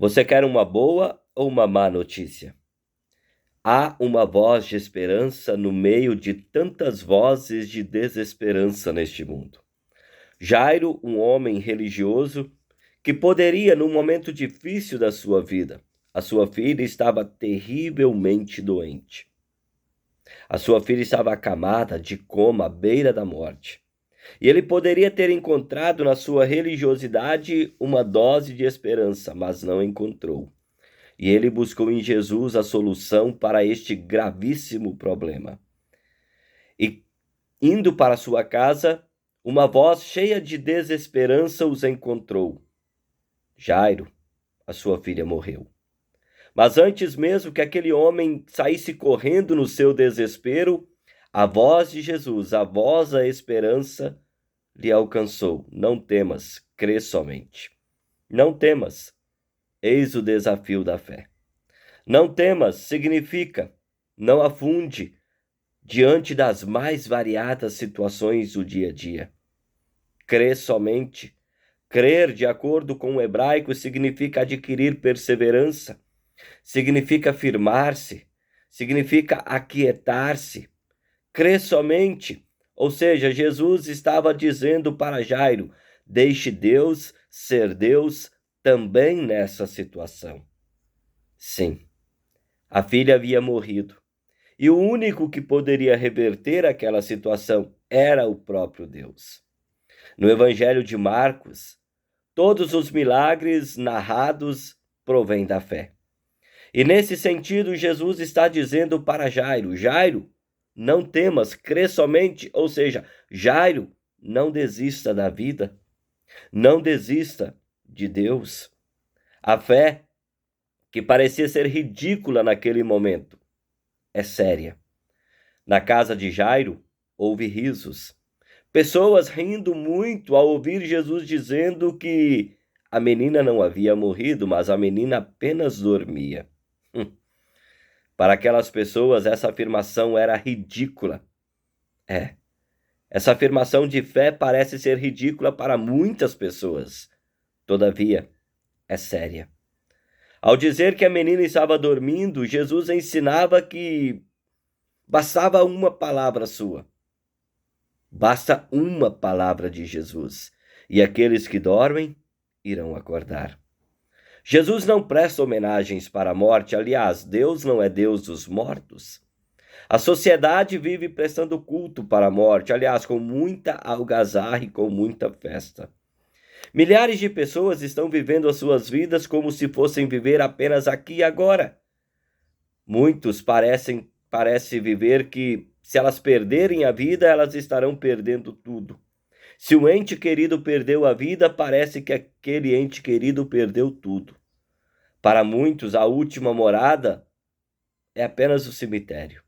Você quer uma boa ou uma má notícia? Há uma voz de esperança no meio de tantas vozes de desesperança neste mundo. Jairo, um homem religioso, que poderia, num momento difícil da sua vida, a sua filha estava terrivelmente doente. A sua filha estava acamada de coma à beira da morte. E ele poderia ter encontrado na sua religiosidade uma dose de esperança, mas não encontrou. E ele buscou em Jesus a solução para este gravíssimo problema. E, indo para sua casa, uma voz cheia de desesperança os encontrou. Jairo, a sua filha morreu. Mas antes mesmo que aquele homem saísse correndo no seu desespero, a voz de Jesus, a voz da esperança, lhe alcançou. Não temas, crê somente. Não temas, eis o desafio da fé. Não temas significa não afunde diante das mais variadas situações do dia a dia. Crê somente. Crer, de acordo com o hebraico, significa adquirir perseverança, significa firmar-se, significa aquietar-se. Crê somente. Ou seja, Jesus estava dizendo para Jairo: deixe Deus ser Deus também nessa situação. Sim, a filha havia morrido. E o único que poderia reverter aquela situação era o próprio Deus. No Evangelho de Marcos, todos os milagres narrados provêm da fé. E nesse sentido, Jesus está dizendo para Jairo: Jairo, não temas, crê somente. Ou seja, Jairo, não desista da vida, não desista de Deus. A fé, que parecia ser ridícula naquele momento, é séria. Na casa de Jairo, houve risos. Pessoas rindo muito ao ouvir Jesus dizendo que a menina não havia morrido, mas a menina apenas dormia. Para aquelas pessoas, essa afirmação era ridícula. Essa afirmação de fé parece ser ridícula para muitas pessoas. Todavia, é séria. Ao dizer que a menina estava dormindo, Jesus ensinava que bastava uma palavra sua. Basta uma palavra de Jesus, e aqueles que dormem irão acordar. Jesus não presta homenagens para a morte, aliás, Deus não é Deus dos mortos. A sociedade vive prestando culto para a morte, aliás, com muita algazarra e com muita festa. Milhares de pessoas estão vivendo as suas vidas como se fossem viver apenas aqui e agora. Muitos parecem viver que, se elas perderem a vida, elas estarão perdendo tudo. Se um ente querido perdeu a vida, parece que aquele ente querido perdeu tudo. Para muitos, a última morada é apenas o cemitério.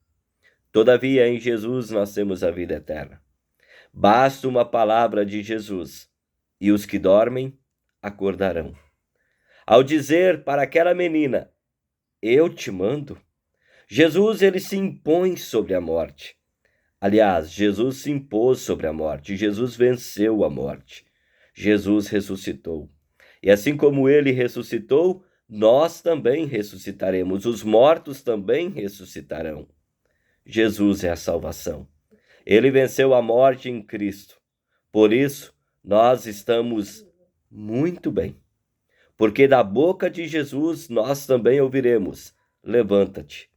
Todavia, em Jesus nós temos a vida eterna. Basta uma palavra de Jesus, e os que dormem acordarão. Ao dizer para aquela menina, eu te mando, Jesus ele se impõe sobre a morte. Aliás, Jesus se impôs sobre a morte, Jesus venceu a morte. Jesus ressuscitou. E assim como ele ressuscitou, nós também ressuscitaremos, os mortos também ressuscitarão. Jesus é a salvação. Ele venceu a morte em Cristo. Por isso, nós estamos muito bem. Porque da boca de Jesus nós também ouviremos: levanta-te.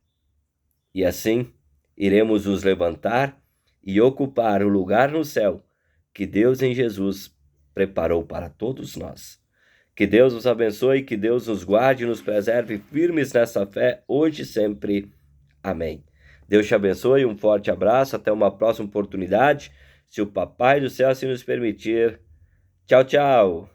E assim, iremos nos levantar e ocupar o lugar no céu que Deus em Jesus preparou para todos nós. Que Deus nos abençoe, que Deus nos guarde e nos preserve firmes nessa fé, hoje e sempre. Amém. Deus te abençoe, um forte abraço, até uma próxima oportunidade, se o Papai do Céu assim nos permitir. Tchau, tchau.